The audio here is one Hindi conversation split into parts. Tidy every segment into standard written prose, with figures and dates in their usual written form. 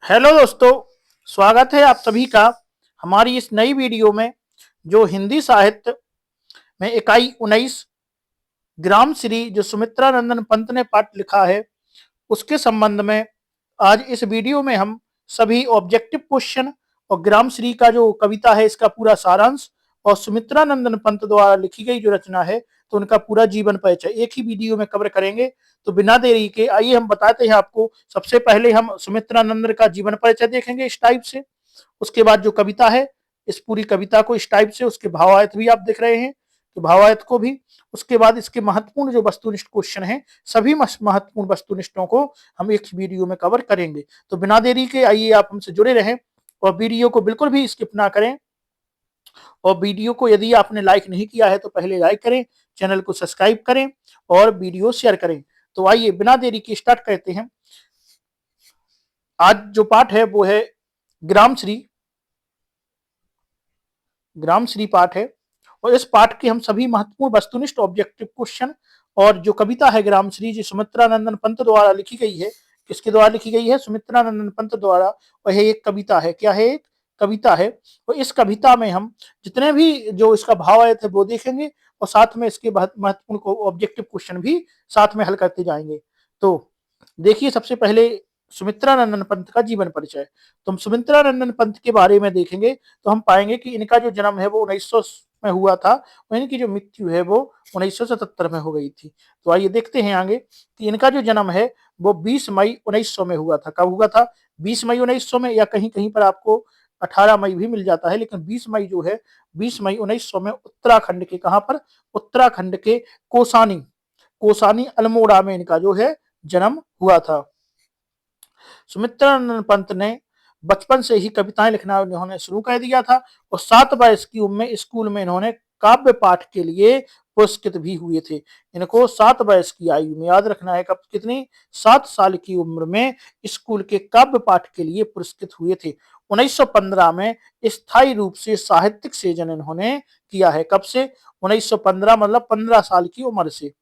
हेलो दोस्तों, स्वागत है आप सभी का हमारी इस नई वीडियो में। जो हिंदी साहित्य में इकाई 19 ग्राम श्री जो सुमित्रा नंदन पंत ने पाठ लिखा है उसके संबंध में आज इस वीडियो में हम सभी ऑब्जेक्टिव क्वेश्चन और ग्राम श्री का जो कविता है इसका पूरा सारांश और सुमित्रा नंदन पंत द्वारा लिखी गई जो रचना है तो उनका पूरा जीवन परिचय एक ही वीडियो में कवर करेंगे। तो बिना देरी के आइए हम बताते हैं आपको। सबसे पहले हम सुमित्रा नंदन का जीवन परिचय देखेंगे इस टाइप से। उसके बाद जो कविता है इस पूरी कविता को इस टाइप से, उसके भावार्थ भी आप देख रहे हैं तो भावार्थ को भी। उसके बाद इसके महत्वपूर्ण जो वस्तुनिष्ठ क्वेश्चन हैं सभी महत्वपूर्ण वस्तुनिष्ठों को हम एक वीडियो में कवर करेंगे। तो बिना देरी के आइए आप हमसे जुड़े रहें और वीडियो को बिल्कुल भी स्किप ना करें। और वीडियो को यदि आपने लाइक नहीं किया है तो पहले लाइक करें, चैनल को सब्सक्राइब करें और वीडियो शेयर करें। तो आइए बिना देरी के स्टार्ट करते हैं। आज जो पाठ है वो है ग्राम श्री। ग्राम श्री पाठ है और इस पाठ के हम सभी महत्वपूर्ण वस्तुनिष्ठ ऑब्जेक्टिव क्वेश्चन और जो कविता है ग्राम श्री जी सुमित्रा नंदन पंत द्वारा लिखी गई है। किसके द्वारा लिखी गई है? सुमित्रा नंदन पंत द्वारा। और यह एक कविता है। क्या है? एक कविता है। और इस कविता में हम जितने भी जो इसका भाव आए थे वो देखेंगे और साथ में इसके महत्वपूर्ण ऑब्जेक्टिव क्वेश्चन भी साथ में हल करते जाएंगे। तो देखिए, सबसे पहले सुमित्रा नंदन पंत का जीवन परिचय। तो हम सुमित्रा नंदन पंत के बारे में देखेंगे तो हम पाएंगे कि इनका जो जन्म है वो 1900 में हुआ था और इनकी जो मृत्यु है वो 1977 में हो गई थी। तो आइए देखते हैं आगे कि इनका जो जन्म है वो 20 मई 1900 में हुआ था। कब हुआ था? 20 मई 1900 में, या कहीं कहीं पर आपको 18 मई भी मिल जाता है, लेकिन 20 मई जो है 20 मई 1900 में उत्तराखंड के, कहां पर? उत्तराखंड के कोसानी कोसानी अल्मोड़ा में इनका जो है जन्म हुआ था। सुमित्रा नंदन पंत ने बचपन से ही कविताएं लिखना इन्होंने शुरू कर दिया था और 7 वर्ष की उम्र में स्कूल में इन्होंने काव्य पाठ के लिए पुरस्कृत भी हुए थे। इनको 7 वर्ष की आयु में, याद रखना है, कब कितनी? 7 साल की उम्र में स्कूल के काव्य पाठ के लिए पुरस्कृत हुए थे। 1915 में स्थायी रूप से साहित्यिक सृजन इन्होंने किया है। कब से? 1915 मतलब 15 साल की उम्र से,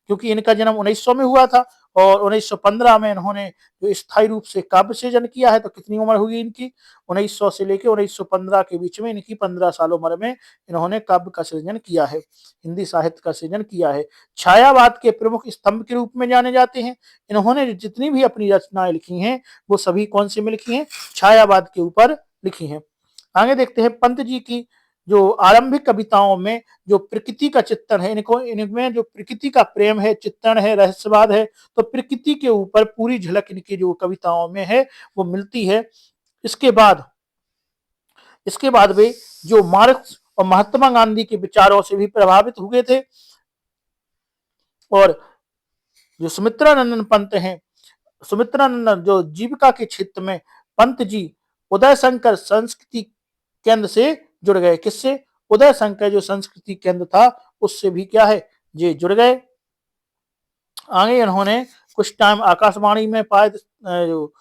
क्योंकि इनका जन्म 1900 में हुआ था और 1915 में इन्होंने जो स्थायी रूप से काव्य सृजन किया है। तो कितनी उम्र होगी इनकी? 1900 से लेकर 1915 के बीच में इनकी 15 साल उम्र में इन्होंने काव्य का सृजन किया है, हिंदी साहित्य का सृजन किया है। छायावाद के प्रमुख स्तंभ के रूप में जाने जाते हैं। इन्होंने जितनी भी अपनी रचनाएं लिखी हैं वो सभी कौन से में लिखी हैं? छायावाद के ऊपर लिखी हैं। आगे देखते हैं पंत जी की जो आरंभिक कविताओं में जो प्रकृति का चित्रण है, इनमें जो प्रकृति का प्रेम है, चित्रण है, रहस्यवाद है, तो प्रकृति के ऊपर पूरी झलक इनकी जो कविताओं में है वो मिलती है। इसके बाद वे जो मार्क्स और महात्मा गांधी के विचारों से भी प्रभावित हुए थे। और जो सुमित्रा नंदन पंत हैं, सुमित्रा नंदन जो जीविका के क्षेत्र में पंत जी उदय शंकर संस्कृति केंद्र से जुड़ गए। किससे? उदय शंकर जो संस्कृति केंद्र था उससे भी क्या है, ये जुड़ गए। आगे इन्होंने कुछ टाइम आकाशवाणी में पाए जो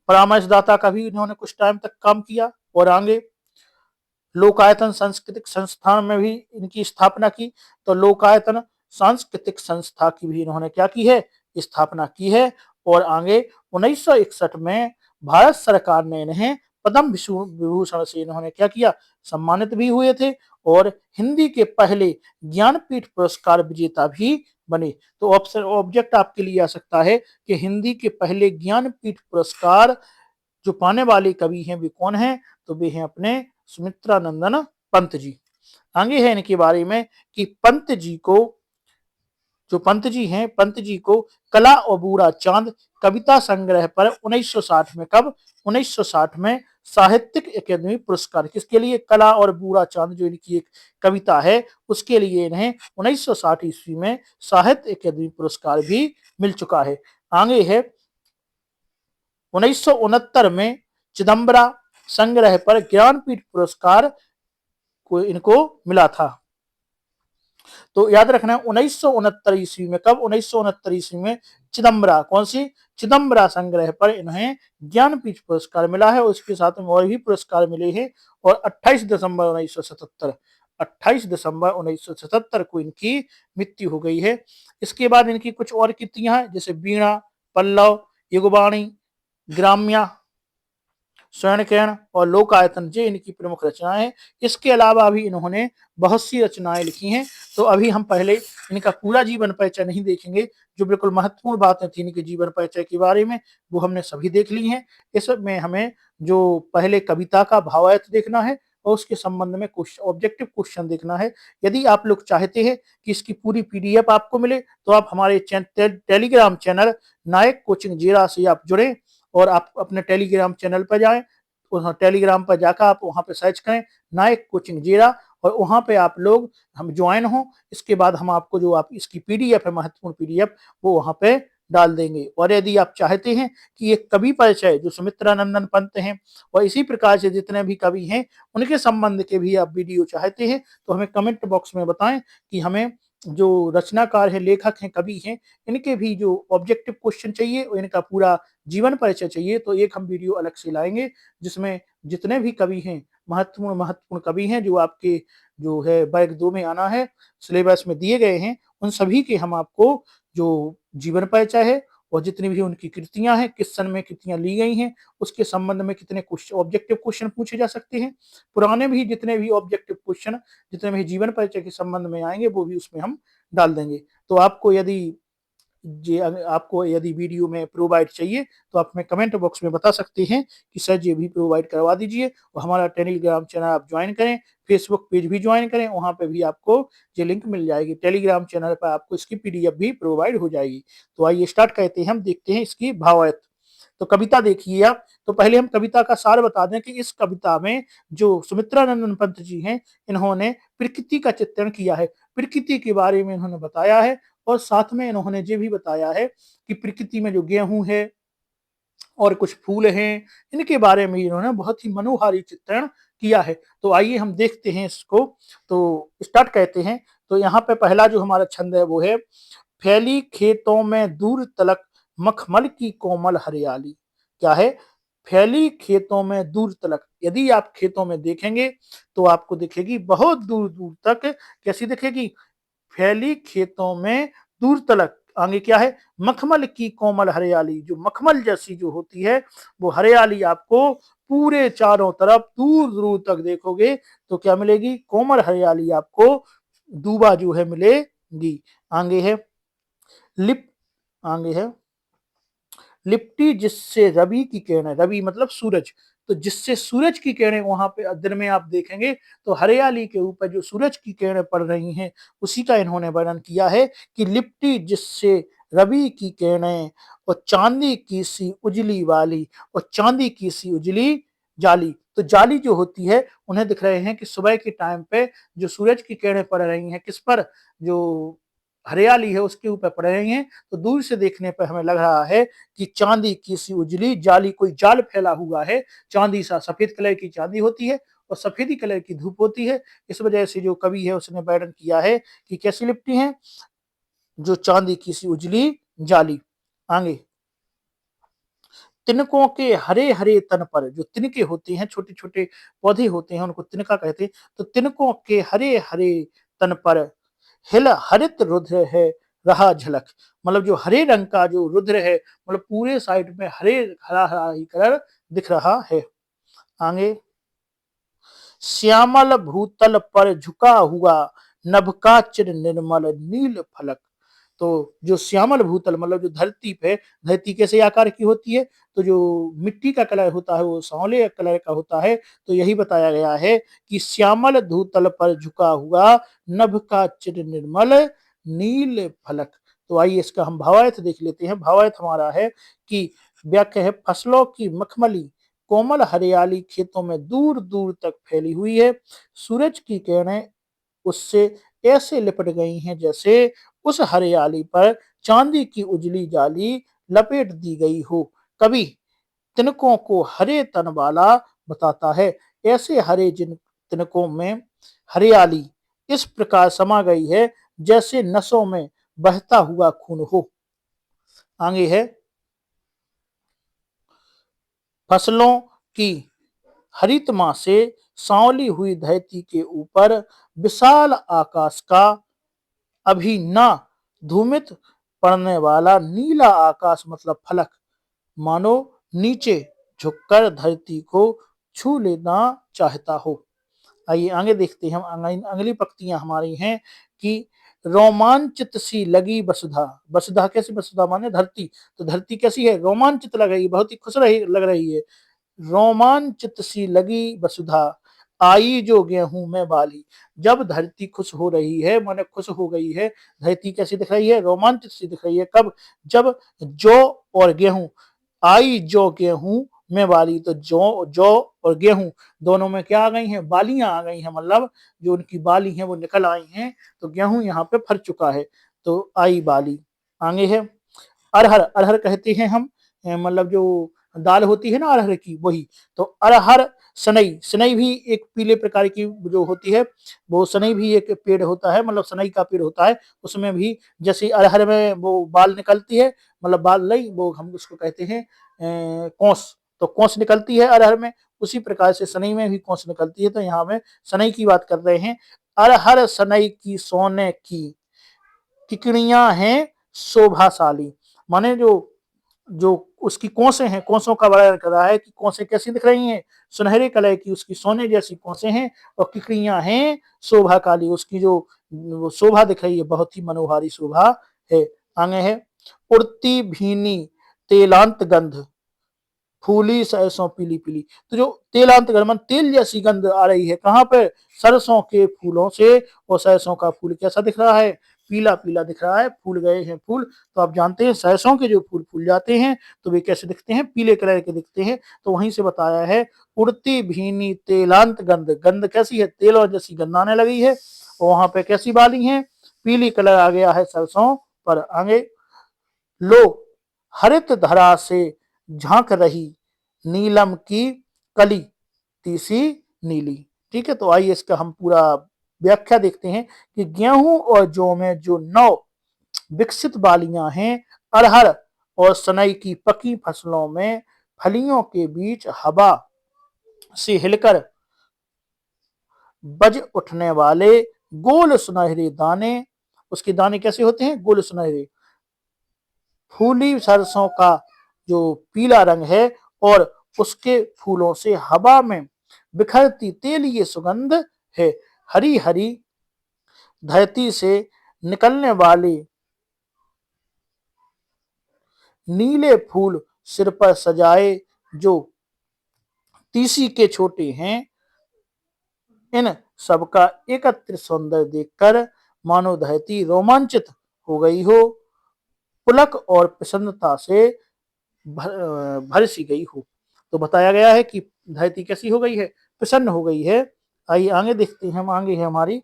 परामर्शदाता का भी इन्होंने कुछ टाइम तक काम किया और आगे लोकायतन सांस्कृतिक संस्थान में भी इनकी स्थापना की। तो लोकायतन सांस्कृतिक संस्था की भी इन्होंने क्या की है? स्थापना की है। और आगे 1961 में भारत सरकार ने इन्हें पद्म विभूषण से इन्होंने क्या किया? सम्मानित भी हुए थे और हिंदी के पहले ज्ञानपीठ पुरस्कार विजेता भी बने। तो ऑप्शन ऑब्जेक्ट आपके लिए आ सकता है कि हिंदी के पहले ज्ञानपीठ पुरस्कार जो पाने वाले कवि हैं वे कौन हैं? तो वे हैं अपने सुमित्रा नंदन पंत जी। आगे है इनके बारे में कि पंत जी को, जो पंत जी हैं, पंत जी को कला और बूढ़ा चांद कविता संग्रह पर 1960 में, कब? 1960 में साहित्यिक अकादमी पुरस्कार, किसके लिए? कला और बूढ़ा चांद जो इनकी एक कविता है उसके लिए इन्हें 1960 ईस्वी में साहित्य अकादमी पुरस्कार भी मिल चुका है। आगे है 1969 में चिदम्बरा संग्रह पर ज्ञानपीठ पुरस्कार को इनको मिला था। तो याद रखना है 1969 ईस्वी में, कब? 1969 ईस्वी में चिदम्बरा, कौन सी? चिदम्बरा संग्रह पर इन्हें ज्ञानपीठ पुरस्कार मिला है और इसके साथ में और भी पुरस्कार मिले हैं। और 28 दिसंबर 1977 28 दिसंबर 1977 को इनकी मृत्यु हो गई है। इसके बाद इनकी कुछ और कृतियां हैं जैसे वीणा, पल्लव, युगवाणी, ग्राम्या, स्वर्ण किरण और लोकायतन, ये इनकी प्रमुख रचनाएं हैं। इसके अलावा भी इन्होंने बहुत सी रचनाएं लिखी हैं। तो अभी हम पहले इनका पूरा जीवन परिचय नहीं देखेंगे, जो बिल्कुल महत्वपूर्ण बातें थी इनके जीवन परिचय के बारे में वो हमने सभी देख ली हैं। इसमें हमें जो पहले कविता का भावार्थ देखना है और उसके संबंध में कुछ ऑब्जेक्टिव क्वेश्चन देखना है। यदि आप लोग चाहते हैं कि इसकी पूरी पीडीएफ आपको मिले तो आप हमारे टेलीग्राम चैनल नायक कोचिंग जीरा से आप जुड़े और आप अपने टेलीग्राम चैनल पर जाएं। टेलीग्राम पर जाकर आप वहां पे सर्च करें नायक कोचिंग जीरा और वहां पे आप लोग हम ज्वाइन हो। इसके बाद हम आपको जो आप इसकी पीडीएफ है, महत्वपूर्ण पीडीएफ, वो वहां पे डाल देंगे। और यदि आप चाहते हैं कि एक कवि परिचय जो सुमित्रानंदन पंत हैं और इसी प्रकार से जितने भी कवि हैं उनके संबंध के भी आप वीडियो चाहते हैं तो हमें कमेंट बॉक्स में बताएं कि हमें जो रचनाकार है, लेखक हैं, कवि हैं, इनके भी जो ऑब्जेक्टिव क्वेश्चन चाहिए और इनका पूरा जीवन परिचय चाहिए तो एक हम वीडियो अलग से लाएंगे जिसमें जितने भी कवि हैं, महत्वपूर्ण महत्वपूर्ण कवि हैं जो आपके जो है बैग 2 में आना है, सिलेबस में दिए गए हैं, उन सभी के हम आपको जो जीवन परिचय है और जितनी भी उनकी कृतियां हैं, किस सन में कृतियां ली गई हैं, उसके संबंध में कितने ऑब्जेक्टिव क्वेश्चन पूछे जा सकते हैं, पुराने भी जितने भी ऑब्जेक्टिव क्वेश्चन जितने भी जीवन परिचय के संबंध में आएंगे वो भी उसमें हम डाल देंगे। तो आपको यदि वीडियो में प्रोवाइड चाहिए तो आप हमें कमेंट बॉक्स में बता सकते हैं कि सर ये भी प्रोवाइड करवा दीजिए। और हमारा टेलीग्राम चैनल आप ज्वाइन करें, फेसबुक पेज भी ज्वाइन करें, वहां पे भी आपको ये लिंक मिल जाएगी। टेलीग्राम चैनल पर आपको इसकी पीडीएफ भी प्रोवाइड हो जाएगी। तो आइए स्टार्ट करते हैं, हम देखते हैं इसकी भावार्थ। तो कविता देखिए आप। तो पहले हम कविता का सार बता दें कि इस कविता में जो सुमित्रानंदन पंत जी हैं इन्होंने प्रकृति का चित्रण किया है, प्रकृति के बारे में इन्होंने बताया है और साथ में इन्होंने ये भी बताया है कि प्रकृति में जो गेहूं है और कुछ फूल हैं, इनके बारे में इन्होंने बहुत ही मनोहारी चित्रण किया है। तो आइए हम देखते हैं इसको। तो स्टार्ट करते हैं। तो यहाँ पे पहला जो हमारा छंद है वो है, फैली खेतों में दूर तलक मखमल की कोमल हरियाली। क्या है? फैली खेतों में दूर तलक। यदि आप खेतों में देखेंगे तो आपको दिखेगी बहुत दूर दूर तक। कैसी दिखेगी? फैली खेतों में दूर तलक। आगे क्या है? मखमल की कोमल हरियाली। जो मखमल जैसी जो होती है वो हरियाली आपको पूरे चारों तरफ दूर दूर तक देखोगे तो क्या मिलेगी? कोमल हरियाली आपको दूबा जो है मिलेगी। आगे है लिप आगे है लिपटी जिससे रवि की किरणें, रवि मतलब सूरज, तो जिससे सूरज की किरणें वहां पे दिन में आप देखेंगे तो हरियाली के ऊपर जो सूरज की किरणें पड़ रही हैं उसी का इन्होंने वर्णन किया है कि लिपटी जिससे रवि की किरणें और चांदी की सी उजली वाली और चांदी की सी उजली जाली। तो जाली जो होती है उन्हें दिख रहे हैं कि सुबह के टाइम पे जो सूरज की किरणें पड़ रही हैं किस पर, जो हरियाली है उसके ऊपर पड़ रही हैं। तो दूर से देखने पर हमें लग रहा है कि चांदी की सी उजली जाली, कोई जाल फैला हुआ है, चांदी सा, सफेद कलर की चांदी होती है और सफेदी कलर की धूप होती है। इस वजह से जो कवि है उसने वर्णन किया है कि कैसी लिपटी है? जो चांदी की सी उजली जाली। आगे, तिनकों के हरे हरे तन पर, जो तिनके होते हैं, छोटे छोटे पौधे होते हैं उनको तिनका कहते हैं। तो तिनकों के हरे हरे तन पर हिल हरित रुद्र है रहा झलक। मतलब जो हरे रंग का जो रुद्र है, मतलब पूरे साइड में हरे हरा हरा ही कलर दिख रहा है। आगे, श्यामल भूतल पर झुका हुआ नभ का चिर निर्मल नील फलक। तो जो श्यामल भूतल मतलब जो धरती पे, धरती कैसे आकार की होती है? तो जो मिट्टी का कलर होता है वो सांवले कलर का होता है। तो यही बताया गया है कि श्यामल भूतल पर झुका हुआ नभ का चिर निर्मल नील फलक। तो आइए इसका हम भावार्थ देख लेते हैं। भावार्थ हमारा है कि व्याख्या है, फसलों की मखमली कोमल हरियाली खेतों में दूर दूर तक फैली हुई है। सूरज की किरणें उससे ऐसे लिपट गई हैं जैसे उस हरियाली पर चांदी की उजली जाली लपेट दी गई हो। कवि तिनकों को हरे तन वाला बताता है। ऐसे हरे जिन तिनकों में हरियाली इस प्रकार समा गई है जैसे नसों में बहता हुआ खून हो। आगे है, फसलों की हरित मां से सांवली हुई धरती के ऊपर विशाल आकाश का अभी ना धूमित पड़ने वाला नीला आकाश मतलब फलक, मानो नीचे झुककर धरती को छू लेना चाहता हो। आइए आगे देखते हैं हम। अगली पंक्तियां हमारी हैं कि रोमांचित सी लगी वसुधा। वसुधा कैसी? वसुधा माने धरती। तो धरती कैसी है? रोमांचित लग रही है, बहुत ही खुश लग रही है। रोमांचित सी लगी वसुधा, आई जो गेहूं में बाली। जब धरती खुश हो रही है, माने खुश हो गई है, धरती कैसी दिख रही है? रोमांचित सी दिख रही है। कब? जब जौ और गेहूं, आई जो गेहूं में बाली। तो जौ और गेहूं दोनों में क्या आ गई हैं? बालियां आ गई हैं, मतलब जो उनकी बाली हैं वो निकल आई हैं। तो गेहूं यहाँ पे फर चुका है, तो आई बाली। आगे है अरहर। अरहर कहते हैं हम, मतलब जो दाल होती है ना अरहर की, वही। तो अरहर सनई। सनई भी एक पीले प्रकार की जो होती है, वो सनई भी एक पेड़ होता है, मतलब सनई का पेड़ होता है। उसमें भी जैसे अरहर में वो बाल निकलती है, मतलब बाल नहीं, वो हम उसको कहते हैं कोस। तो कोस निकलती है अरहर में, उसी प्रकार से सनई में भी कोस निकलती है। तो यहाँ में सनई की बात कर रहे हैं। अरहर सनई की सोने की किकड़ियां हैं शोभाशाली। माने जो जो उसकी कोसें हैं, कोसों का वर्णन कर रहा है कि कोसें कैसी दिख रही हैं? सुनहरे कलर की, उसकी सोने जैसी कोसें हैं। और किकड़ियां हैं शोभा काली, उसकी जो वो शोभा दिख रही है, बहुत ही मनोहारी शोभा है। आगे है उड़ती भीनी तेलांत गंध, फूली सरसों पीली पीली। तो जो तेलांत गंध, तेल जैसी गंध आ रही है, कहाँ पे? सरसों के फूलों से। और सरसों का फूल कैसा दिख रहा है? पीला पीला दिख रहा है, फूल गए हैं फूल। तो आप जानते हैं सरसों के जो फूल फूल जाते हैं तो वे कैसे दिखते हैं? पीले कलर के दिखते हैं। तो वहीं से बताया है उड़ती भीनी तेलांत गंध। गंध कैसी है? तेल और जैसी गंध आने लगी है। और वहां पे कैसी बाली है? पीली कलर आ गया है सरसों पर। आगे लो हरित धरा से झांक रही नीलम की कली, तीसी नीली। ठीक है, तो आइए इसका हम पूरा व्याख्या देखते हैं कि गेहूं और जौ में जो 9 विकसित बालियां हैं, अरहर और सनई की पकी फसलों में फलियों के बीच हवा से हिलकर बज उठने वाले गोल सुनहरे दाने। उसके दाने कैसे होते हैं? गोल सुनहरे। फूली सरसों का जो पीला रंग है, और उसके फूलों से हवा में बिखरती तेलीय सुगंध है। हरी हरी धरती से निकलने वाले नीले फूल सिर पर सजाए जो तीसी के छोटे हैं, इन सबका एकत्र सौंदर्य देखकर मानो धरती रोमांचित हो गई हो, पुलक और प्रसन्नता से भर सी गई हो। तो बताया गया है कि धरती कैसी हो गई है? प्रसन्न हो गई है। आइए आगे देखते हैं हम। आगे है हमारी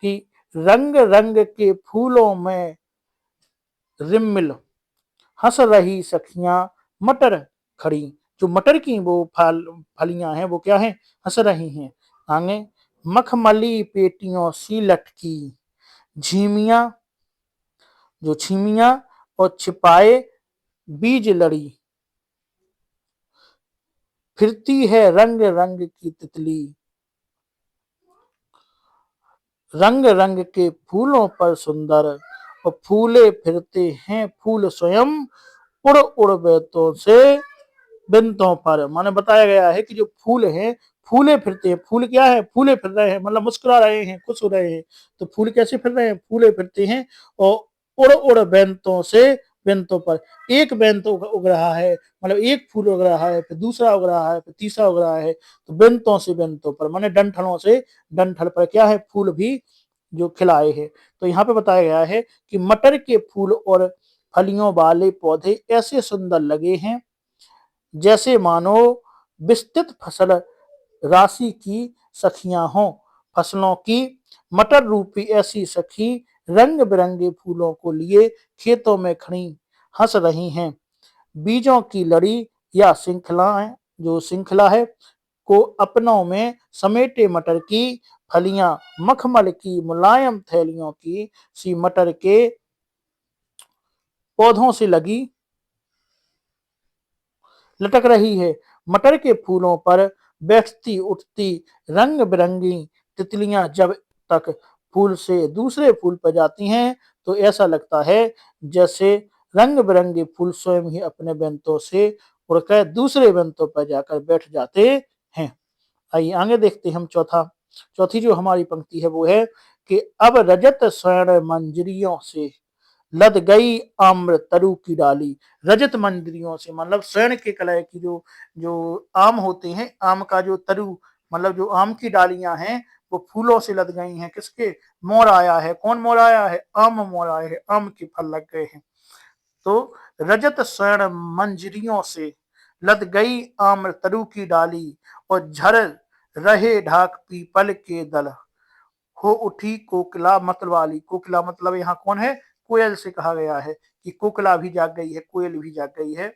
कि रंग रंग के फूलों में रिमिल हंस रही सखियां मटर खड़ी। जो मटर की वो फलियां हैं वो क्या है? हंस रही हैं। आगे मखमली पेटियों सी लटकी झीमिया, जो छीमिया और छिपाए बीज लड़ी, फिरती है रंग रंग की तितली। रंग रंग के फूलों पर सुंदर और फूले फिरते हैं फूल स्वयं, उड़ उड़ बेतों से बिंतों पर। माने बताया गया है कि जो फूल हैं फूले फिरते हैं। फूल क्या है? फूले फिर रहे हैं, मतलब मुस्कुरा रहे हैं, खुश हो रहे हैं। तो फूल कैसे फिर रहे हैं? फूले फिरते हैं। और उड़ उड़ बेंतों से बेंतों पर। एक बेंत उग रहा है, मतलब एक फूल उग रहा है, फिर दूसरा उग रहा है, फिर तीसरा उग रहा है। तो बेंतों से बेंतों पर, माने डंठलों से डंठल पर क्या है? फूल भी जो खिलाए हैं। तो यहाँ पे बताया गया है कि मटर के फूल और फलियों वाले पौधे ऐसे सुंदर लगे हैं जैसे मानो विस्तृत फसल राशि की सखियां हों। फसलों की मटर रूपी ऐसी सखी रंग बिरंगे फूलों को लिए खेतों में खड़ी हंस रही हैं। बीजों की लड़ी या श्रृंखलाएं, जो श्रृंखला है, को अपनों में समेटे मटर की फलियां मखमल की मुलायम थैलियों की सी मटर के पौधों से लगी लटक रही है। मटर के फूलों पर बैठती उठती रंग बिरंगी तितलियां जब तक फूल से दूसरे फूल पर जाती हैं तो ऐसा लगता है जैसे रंग बिरंगे फूल स्वयं ही अपने बेंतों से और कह दूसरे बेंतों पर जाकर बैठ जाते हैं। आइए आगे देखते हैं हम चौथी जो हमारी पंक्ति है वो है कि अब रजत स्वर्ण मंजरियों से लद गई आम्र तरु की डाली। रजत मंजरियों से मतलब स्वर्ण के कलर की जो जो आम होते हैं, आम का जो तरु मतलब जो आम की डालियां हैं वो फूलों से लद गई हैं। किसके? मोर आया है। कौन मोर आया है? आम मोर आए हैं, आम के फल लग गए हैं। तो रजत स्वर्ण मंजरियों से लद गई आम्र तरु की डाली और झर रहे ढाक पीपल के दल, हो उठी कोकिला मतवाली। कोकिला मतलब यहाँ कौन है? कोयल से कहा गया है कि कोकिला भी जाग गई है, कोयल भी जाग गई है।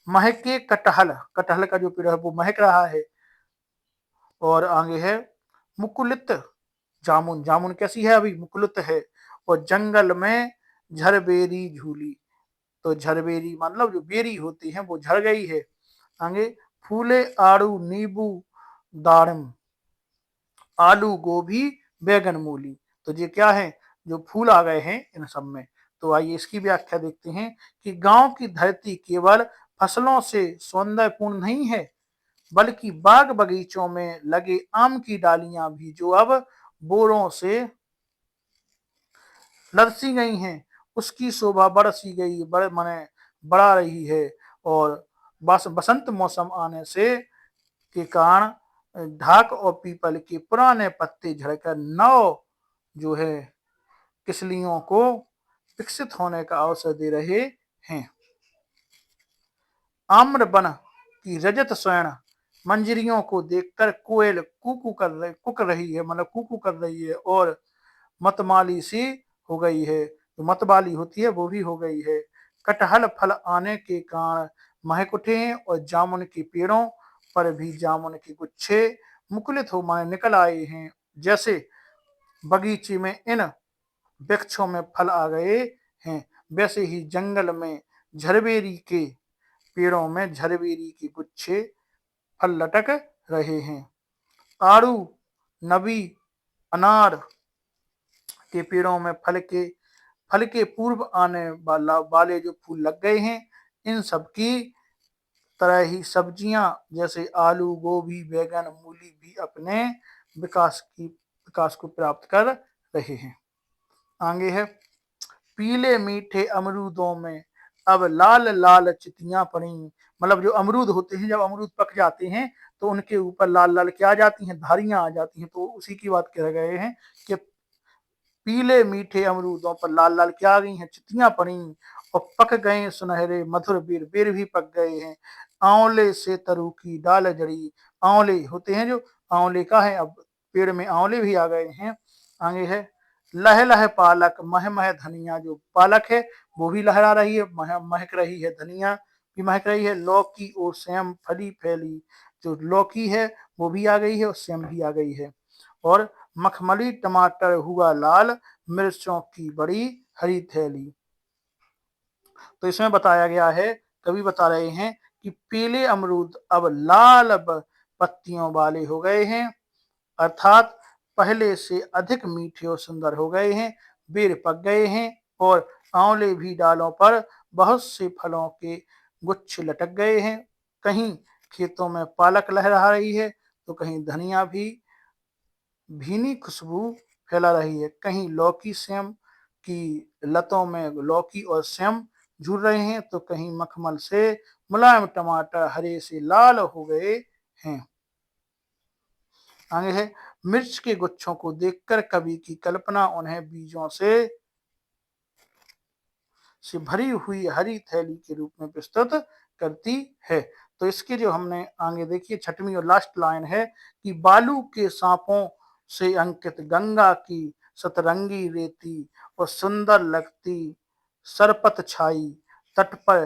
महके कटहल, कटहल का जो पेड़ है वो महक रहा है। और आगे है मुकुलित जामुन, जामुन कैसी है? अभी मुकुलित है। और जंगल में झरबेरी झूली, तो झरबेरी मतलब जो बेरी होती है वो झड़ गई है। आगे फूले आड़ू नींबू दाड़म, आलू गोभी बैगन मूली। तो ये क्या है? जो फूल आ गए हैं इन सब में। तो आइए इसकी व्याख्या देखते हैं कि गांव की धरती केवल फसलों से सौंदर्यपूर्ण नहीं है, बल्कि बाग बगीचों में लगे आम की डालियां भी जो अब बोरों से लरसी गई हैं, उसकी शोभा बढ़सी गई बड़ मने बढ़ा रही है। और बस बसंत मौसम आने से के कारण ढाक और पीपल के पुराने पत्ते झड़कर नव जो है किसलियों को विकसित होने का अवसर दे रहे हैं। आम्र वन की रजत स्वर्ण मंजरियों को देखकर कोयल कुक रही है, मतलब कुकू कर रही है और मतमाली सी हो गई है। जो मतवाली होती है वो भी हो गई है। कटहल फल आने के कारण महक उठे हैं और जामुन के पेड़ों पर भी जामुन के गुच्छे मुकुलित हो माने निकल आए हैं। जैसे बगीचे में इन वृक्षों में फल आ गए हैं, वैसे ही जंगल में झरबेरी के पेड़ों में झरबेरी के गुच्छे फल लटक रहे हैं। आड़ू नबी अनार के पेड़ों में फल के पूर्व आने वाले जो फूल लग गए हैं। इन सब की तरह ही सब्जियां जैसे आलू गोभी बैगन मूली भी अपने विकास को प्राप्त कर रहे हैं। आगे है पीले मीठे अमरूदों में अब लाल लाल चितियां पड़ी। मतलब जो अमरूद होते हैं, जब अमरूद पक जाते हैं तो उनके ऊपर लाल लाल क्या आ जाती हैं? धारियां आ जाती हैं। तो उसी की बात कह गए हैं कि पीले मीठे अमरूदों पर लाल लाल क्या आ गई हैं? चितियां पड़ी और पक गए सुनहरे मधुर बेर, बेर भी पक गए हैं। आंवले से तरु की डाल जड़ी, आंवले होते हैं जो, आंवले का है अब पेड़ में आंवले भी आ गए हैं। आगे है लह लह पालक मह मह धनिया, जो पालक है वो भी लहरा रही है, महक रही है, धनिया भी महक रही है। लौकी और सेम फली फैली, जो लौकी है वो भी आ गई है और सेम भी आ गई है। और मखमली टमाटर हुआ लाल, मिर्चों की बड़ी हरी थैली। तो इसमें बताया गया है, कवि बता रहे हैं कि पीले अमरूद अब लाल पत्तियों वाले हो गए हैं, अर्थात पहले से अधिक मीठे और सुंदर हो गए हैं। बेर पक गए हैं और आंवले भी डालों पर बहुत से फलों के गुच्छे लटक गए हैं। कहीं खेतों में पालक लहरा रही है तो कहीं धनिया भी भीनी खुशबू फैला रही है। कहीं लौकी सेम की लतों में लौकी और सेम झूल रहे हैं तो कहीं मखमल से मुलायम टमाटर हरे से लाल हो गए हैं। आगे है मिर्च के गुच्छों को देखकर कवि की कल्पना उन्हें बीजों से भरी हुई हरी थैली के रूप में प्रस्तुत करती है। तो इसके जो हमने आगे देखिए छठवीं और लास्ट लाइन है कि बालू के सांपों से अंकित गंगा की सतरंगी रेती और सुंदर लगती सरपत छाई तट पर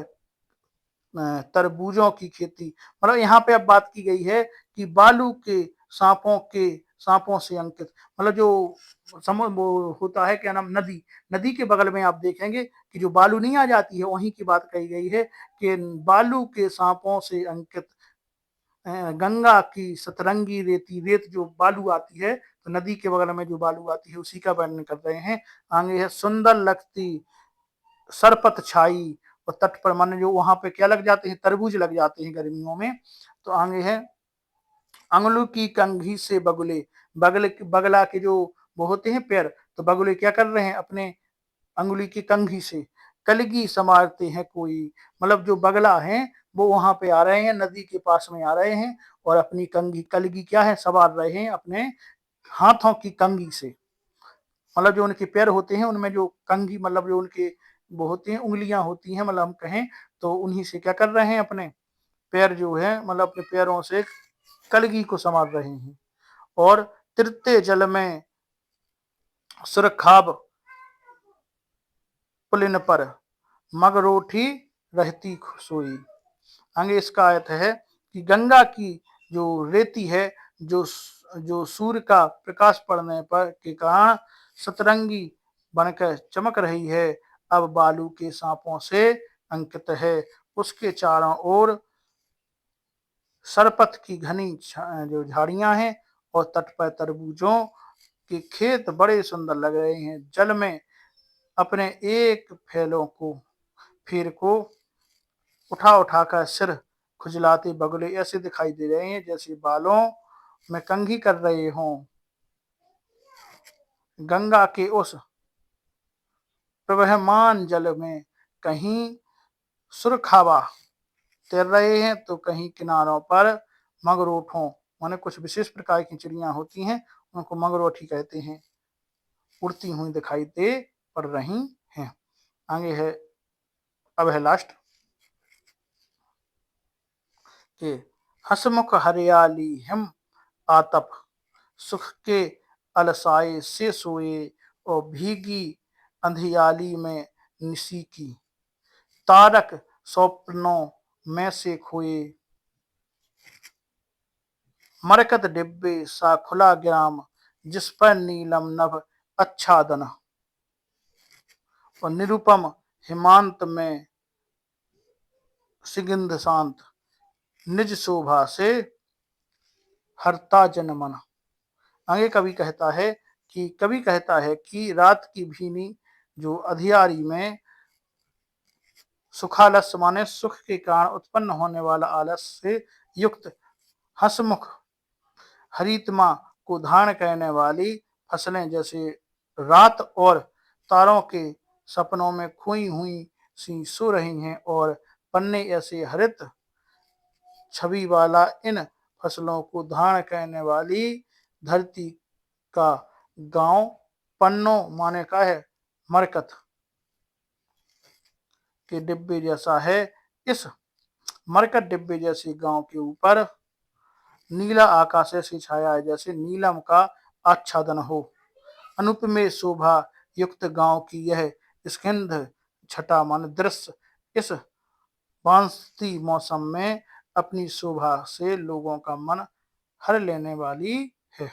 तरबूजों की खेती। मतलब यहाँ पे अब बात की गई है कि बालू के सांपों से अंकित, मतलब जो वो होता है क्या नाम, नदी, नदी के बगल में आप देखेंगे कि जो बालू नहीं आ जाती है, वहीं की बात कही गई है कि बालू के सांपों से अंकित गंगा की सतरंगी रेती, रेत जो बालू आती है तो नदी के बगल में जो बालू आती है उसी का वर्णन कर रहे हैं। आगे है सुंदर लगती सरपत छाई और तट पर माने जो वहां पे क्या लग जाते हैं, तरबूज लग जाते हैं गर्मियों में। तो आगे है अंगुल की कंघी से बगुले, बगला के जो वो होते हैं पैर, तो बगुले क्या कर रहे हैं, अपने अंगुली की कंघी से कलगी समारते हैं कोई, मतलब जो बगला है वो वहां पे आ रहे हैं, नदी के पास में आ रहे हैं और अपनी कंघी कलगी क्या है, सवार रहे हैं अपने हाथों की कंघी से। मतलब जो उनके पैर होते हैं उनमें जो कंघी, मतलब जो उनके वो होती हैं उंगलियां होती हैं, मतलब हम कहें तो उन्हीं से क्या कर रहे हैं, अपने पैर जो है मतलब अपने पैरों से कलगी को संवार रहे हैं। और तिरते जल में सुरखाब पुलिन पर मगरोठी रहती सोई। आगे इसका अर्थ है कि गंगा की जो रेती है, जो जो सूर्य का प्रकाश पड़ने पर के कारण सतरंगी बनकर चमक रही है, अब बालू के सांपों से अंकित है। उसके चारों ओर सरपत की घनी जो झाड़ियां हैं और तट पर तरबूजों के खेत बड़े सुंदर लग रहे हैं। जल में अपने एक फिर को उठा उठा कर सिर खुजलाते बगुले ऐसे दिखाई दे रहे हैं जैसे बालों में कंघी कर रहे हों। गंगा के उस प्रवहमान जल में कहीं सुरखावा तैर रहे हैं तो कहीं किनारों पर मगरोठों, माने कुछ विशेष प्रकार की चिड़ियां होती हैं उनको मगरोठी कहते हैं, उड़ती हुई दिखाई दे पड़ रही हैं। आगे है, अब है लास्ट के हसमुख हरियाली हिम आतप सुख के अलसाए से सोए और भीगी अंधियाली में निसी की तारक स्वप्नों में से खोए मरकत डिब्बे सा खुला ग्राम जिस पर नीलम नभ आच्छादन और निरुपम हिमांत में सिगिंध शांत निज शोभा से हरता जनमन। आगे कवि कहता है कि रात की भीनी जो अधियारी में सुखालस्य माने सुख के कारण उत्पन्न होने वाला आलस्य से युक्त हसमुख हरितमा को धारण करने वाली फसलें जैसे रात और तारों के सपनों में खोई हुई सी सो रही हैं और पन्ने ऐसे हरित छवि वाला इन फसलों को धारण करने वाली धरती का गांव पन्नों माने का है मरकत के डिब्बे जैसा है। इस मरकत डिब्बे जैसे गांव के ऊपर नीला आकाश ऐसी छाया है जैसे नीलम का आच्छादन हो। अनुपमेय शोभा युक्त गांव की यह स्कंध छटा मन दृश्य इस बांसती मौसम में अपनी शोभा से लोगों का मन हर लेने वाली है।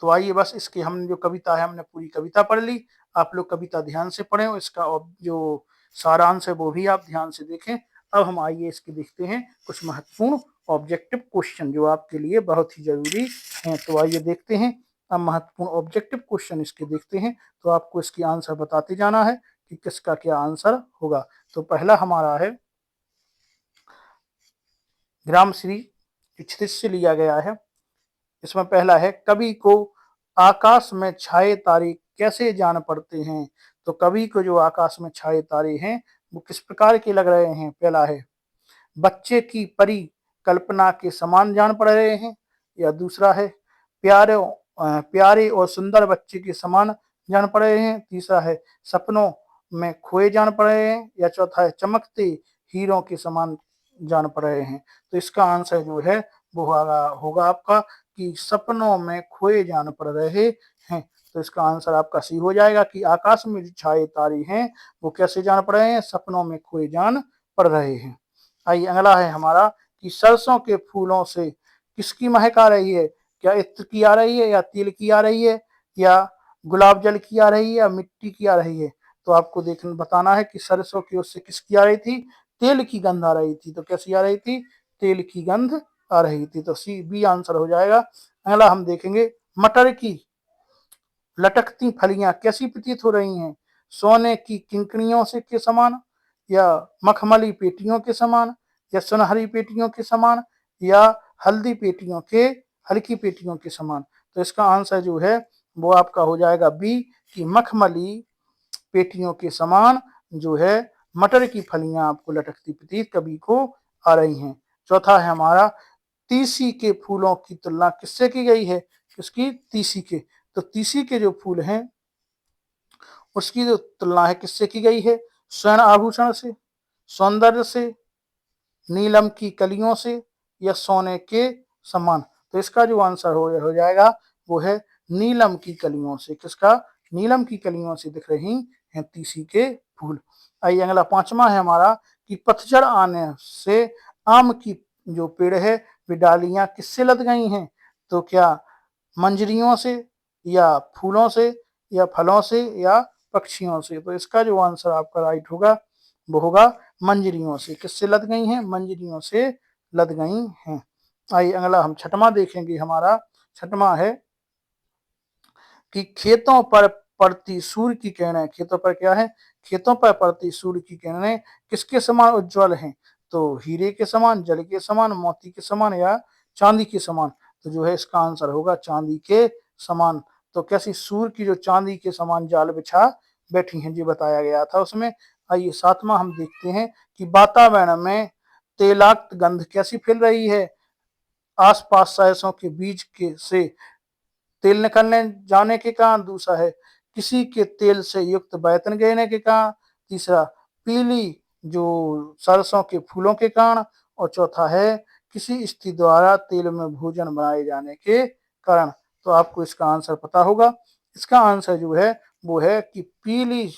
तो आइए बस इसकी हम जो कविता है हमने पूरी कविता पढ़ ली। आप लोग कविता ध्यान से पढ़ें और इसका जो सारांश है वो भी आप ध्यान से देखें। अब हम आइए इसके देखते हैं कुछ महत्वपूर्ण ऑब्जेक्टिव क्वेश्चन जो आपके लिए बहुत ही जरूरी हैं। तो आइए देखते हैं, अब महत्वपूर्ण ऑब्जेक्टिव क्वेश्चन इसके देखते हैं। तो आपको इसकी आंसर बताते जाना है कि किसका क्या आंसर होगा। तो पहला हमारा है ग्रामश्री चित्रित से लिया गया है। इसमें पहला है कवि को आकाश में छाए तारे कैसे जान पड़ते हैं। तो कवि को जो आकाश में छाए तारे हैं वो किस प्रकार के लग रहे हैं। पहला है बच्चे की परी कल्पना के समान जान पड़ रहे हैं, या दूसरा है प्यारे प्यारे और सुंदर बच्चे के समान जान पड़ रहे हैं, तीसरा है सपनों में खोए जान पड़ रहे हैं, या चौथा है चमकते हीरों के समान जान पड़ रहे हैं। तो इसका आंसर जो है वो होगा आपका कि सपनों में खोए जान पड़ रहे हैं। तो इसका आंसर आपका सी हो जाएगा कि आकाश में जो छाए तारे हैं वो कैसे जान पड़ रहे हैं, सपनों में खोए जान पड़ रहे हैं। आइए अगला है हमारा कि सरसों के फूलों से किसकी महक आ रही है, क्या इत्र की आ रही है, या तिल की आ रही है, या गुलाब जल की आ रही है, या मिट्टी की आ रही है। तो आपको देखना बताना है कि सरसों की उससे किसकी आ रही थी, तेल की गंध आ रही थी। तो कैसी आ रही थी, तेल की गंध आ रही थी। तो सी बी आंसर हो जाएगा। अगला हम देखेंगे मटर की लटकती फलियां कैसी प्रतीत हो रही हैं, सोने की किंकड़ियों से के समान, या मखमली पेटियों के समान, या सुनहरी पेटियों के समान, या हल्दी पेटियों के हल्की पेटियों के समान। तो इसका आंसर जो है वो आपका हो जाएगा बी कि मखमली पेटियों के समान जो है मटर की फलियां आपको लटकती प्रतीत कवि को आ रही हैं। चौथा है हमारा तीसी के फूलों की तुलना किससे की गई है? किसकी? तीसी के। तो तीसी के जो फूल हैं उसकी जो तुलना है किससे की गई है? स्वर्ण आभूषण से, सौंदर्य से, नीलम की कलियों से, या सोने के समान। तो इसका जो आंसर हो जाएगा वो है नीलम की कलियों से। किसका? नीलम की कलियों से दिख रही हैं तीसी के फूल। आइए अगला पांचवा है हमारा कि पतझड़ आने से आम की जो पेड़ है वे डालियां किससे लद गई हैं? तो क्या मंजरियों से, या फूलों से, या फलों से, या पक्षियों से? तो इसका जो आंसर आपका राइट होगा वो होगा मंजरियों से। किससे लद गई हैं? मंजरियों से लद गई हैं। आइए अगला हम छठवां देखेंगे। हमारा छठवां है कि खेतों पर पड़ती सूर्य की किरणें, खेतों पर क्या है? खेतों पर पड़ती सूर्य की किरणें किसके समान उज्जवल हैं? तो हीरे के समान, जल के समान, मोती के समान, या चांदी के समान? तो जो है इसका आंसर होगा चांदी के समान। तो कैसी? सूर्य की जो चांदी के समान जाल बिछा बैठी हैं, जी बताया गया था उसमें। आइए सातवां हम देखते हैं कि वातावरण में तेलाक्त गंध कैसी फैल रही है? आसपास सरसों के बीज के से तेल निकलने जाने के कारण। दूसरा है किसी के तेल से युक्त बर्तन गिरने के कारण। तीसरा पीली जो सरसों के फूलों के कारण। और चौथा है किसी स्त्री द्वारा तेल में भोजन बनाए जाने के कारण। तो आपको इसका आंसर पता होगा। इसका आंसर जो है वो है कि पीली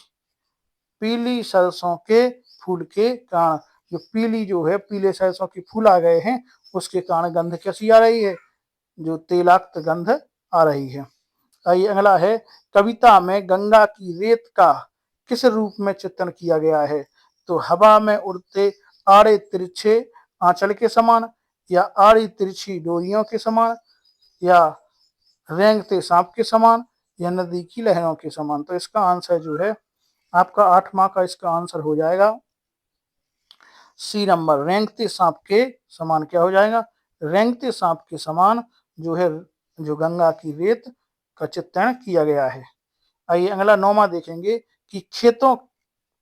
पीली सरसों के फूल के कारण। जो पीली जो है पीले सरसों के फूल आ गए हैं उसके कारण गंध कैसी आ रही है? जो तेलाक्त गंध आ रही है। आइए अगला है कविता में गंगा की रेत का किस रूप में चित्रण किया गया है? तो हवा में उड़ते आड़े तिरछे आंचल के समान, या आड़ी तिरछी डोरियों के समान, या रेंगते सांप के समान, या नदी की लहरों के समान? तो इसका आंसर जो है आपका आठवां का इसका आंसर हो जाएगा सी नंबर, रेंगते सांप के समान। क्या हो जाएगा? रेंगते सांप के समान जो है जो गंगा की रेत का चित्रण किया गया है। आइए अगला नौवां देखेंगे कि खेतों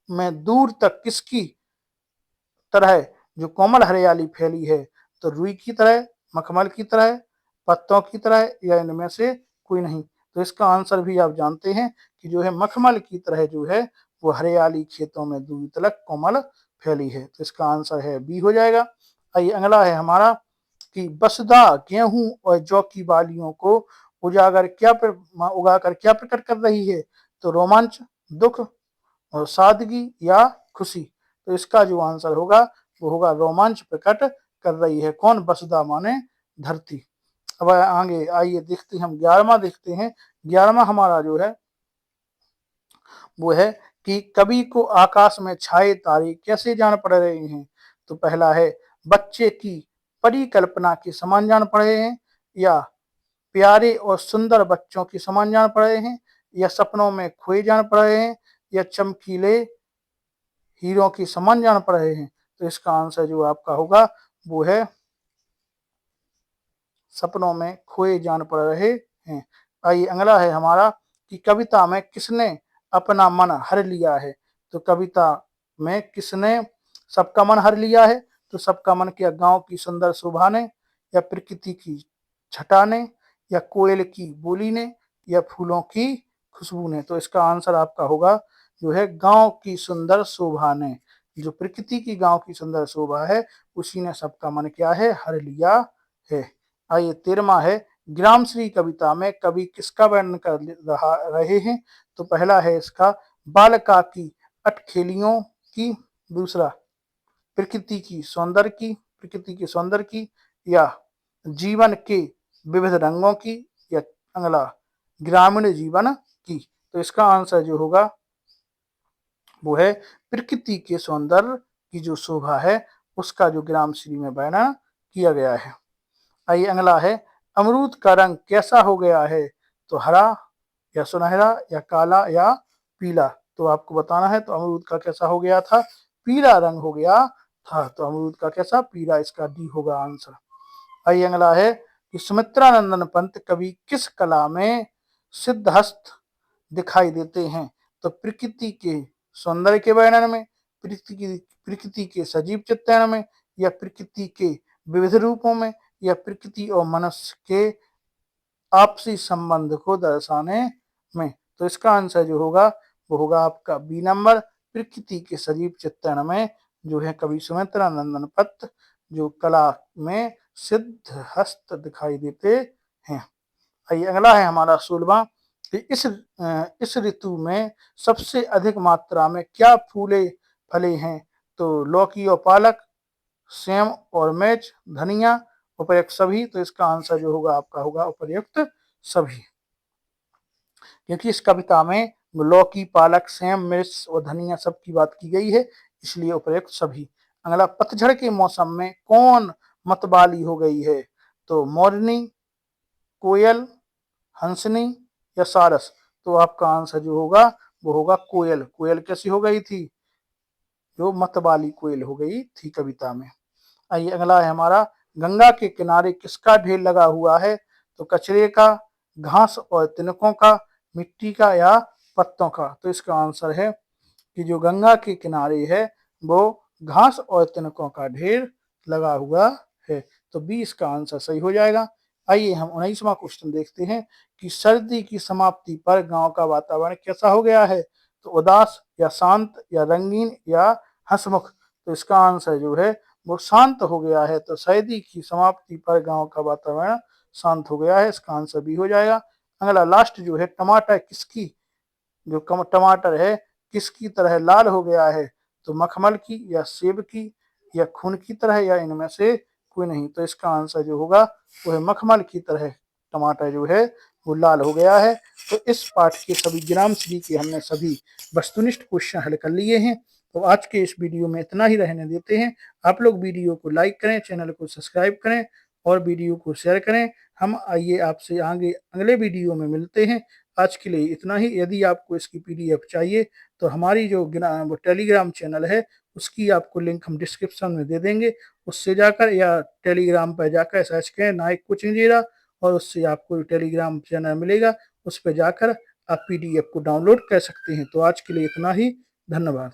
में दूर तक किसकी तरह जो कोमल हरियाली फैली है? तो रुई की तरह, मखमल की तरह, पत्तों की तरह, या इनमें से कोई नहीं? तो इसका आंसर भी आप जानते हैं कि जो है मखमल की तरह जो है वो हरियाली खेतों में दूर तक कोमल फैली है। तो इसका आंसर है बी हो जाएगा। आइए अगला है हमारा कि बसदा गेहूं और जौ की बालियों को उगाकर क्या प्रकट कर रही है? तो रोमांच, दुख, और सादगी, या खुशी? तो इसका जो आंसर होगा वो होगा रोमांच प्रकट कर रही है। कौन? बसदा माने धरती। अब आगे आइए देखते हैं हम 11वां देखते हैं। 11वां हमारा जो है वो है कि कवि को आकाश में छाए तारे कैसे जान पड़ रहे हैं? तो पहला है बच्चे की परिकल्पना के समान जान पड़े हैं, या प्यारे और सुंदर बच्चों के समान जान पड़े हैं, या सपनों में खोए जान पड़े हैं, या चमकीले हीरों की समान जान पड़े हैं? तो इसका आंसर जो आपका होगा वो है सपनों में खोए जान पड़ रहे हैं। आइए अगला है हमारा कि कविता में किसने अपना मन हर लिया है? तो कविता में किसने सबका मन हर लिया है? तो सबका मन क्या गांव की सुंदर शोभा ने, या प्रकृति की छटा ने, या कोयल की बोली ने, या फूलों की खुशबू ने? तो इसका आंसर आपका होगा जो है गांव की सुंदर शोभा ने। जो प्रकृति की गांव की सुंदर शोभा है उसी ने सबका मन क्या है? हर लिया है। आइए 13वां है ग्रामश्री कविता में कवि किसका वर्णन कर रहे हैं? तो पहला है इसका बालिका की अटखेलियों की। दूसरा प्रकृति की सौंदर्य की, या जीवन के विविध रंगों की, या अगला ग्रामीण जीवन की? तो इसका आंसर जो होगा वो है प्रकृति के सौंदर्य की जो शोभा है उसका जो ग्रामश्री में वर्णन किया गया है। आइए अगला है अमरूद का रंग कैसा हो गया है? तो हरा, या सुनहरा, या काला, या पीला? तो आपको बताना है। तो अमरूद का कैसा हो गया था? पीला रंग हो गया था। तो अमरूद का कैसा, पीला, इसका डी होगा आंसर। आइए अगला है कि सुमित्रानंदन पंत कवि किस कला में सिद्धहस्त दिखाई देते हैं? तो प्रकृति के सौंदर्य के वर्णन में, प्रकृति के सजीव चित्रण में, या प्रकृति के विविध रूपों में, या प्रकृति और मनुष्य के आपसी संबंध को दर्शाने में। तो इसका आंसर जो होगा वो होगा आपका बी नंबर, प्रकृति के सजीव चित्रण में जो है कवि सुमित्रानंदन पंत जो कला में सिद्ध हस्त दिखाई देते हैं। आइए अगला है हमारा 16वां कि इस ऋतु में सबसे अधिक मात्रा में क्या फूले फले हैं? तो लौकी और पालक, सेम और मिर्च, धनिया, उपर्युक्त सभी। तो इसका आंसर जो होगा आपका होगा उपर्युक्त सभी, क्योंकि इस कविता में लौकी, पालक, सेम, मिर्च और धनिया सब की बात की गई है, इसलिए उपर्युक्त सभी। अगला, पतझड़ के मौसम में कौन मतवाली हो गई है? तो मोरनी, कोयल, हंसनी या सारस। तो आपका आंसर जो होगा वो होगा कोयल। कोयल कैसी हो गई थी? जो मतवाली कोयल हो गई थी कविता में। आइए अगला है हमारा, गंगा के किनारे किसका ढेर लगा हुआ है? तो कचरे का, घास और तिनकों का, मिट्टी का या पत्तों का। तो इसका आंसर है कि जो गंगा के किनारे है वो घास और तिनकों का ढेर लगा हुआ है। तो बी इसका आंसर सही हो जाएगा। आइए हम 19वां क्वेश्चन देखते हैं कि सर्दी की समाप्ति पर गांव का वातावरण कैसा हो गया है? तो उदास या शांत या रंगीन या हंसमुख। तो इसका आंसर जो है वो शांत हो गया है। तो सर्दी की समाप्ति पर गांव का वातावरण शांत हो गया है, इसका आंसर भी हो जाएगा। अगला लास्ट जो है, टमाटर किसकी जो टमाटर है किसकी तरह लाल हो गया है? तो मखमल की या सेब की या खून की तरह या इनमें से कोई नहीं। तो इसका आंसर जो होगा वो है मखमल की तरह टमाटर जो है वो लाल हो गया है। तो इस पाठ के सभी ग्राम श्री के हमने सभी वस्तुनिष्ठ क्वेश्चन हल कर लिए हैं। तो आज के इस वीडियो में इतना ही रहने देते हैं। आप लोग वीडियो को लाइक करें, चैनल को सब्सक्राइब करें और वीडियो को शेयर करें। हम आइए आपसे आगे अगले वीडियो में मिलते हैं। आज के लिए इतना ही। यदि आपको इसकी पीडीएफ चाहिए तो हमारी जो वो टेलीग्राम चैनल है उसकी आपको लिंक हम डिस्क्रिप्शन में दे देंगे, उससे जाकर या टेलीग्राम पर जाकर सर्च करें नायक कोचिंग जीरा और उससे आपको टेलीग्राम चैनल मिलेगा, उस पर जाकर आप पीडीएफ को डाउनलोड कर सकते हैं। तो आज के लिए इतना ही, धन्यवाद।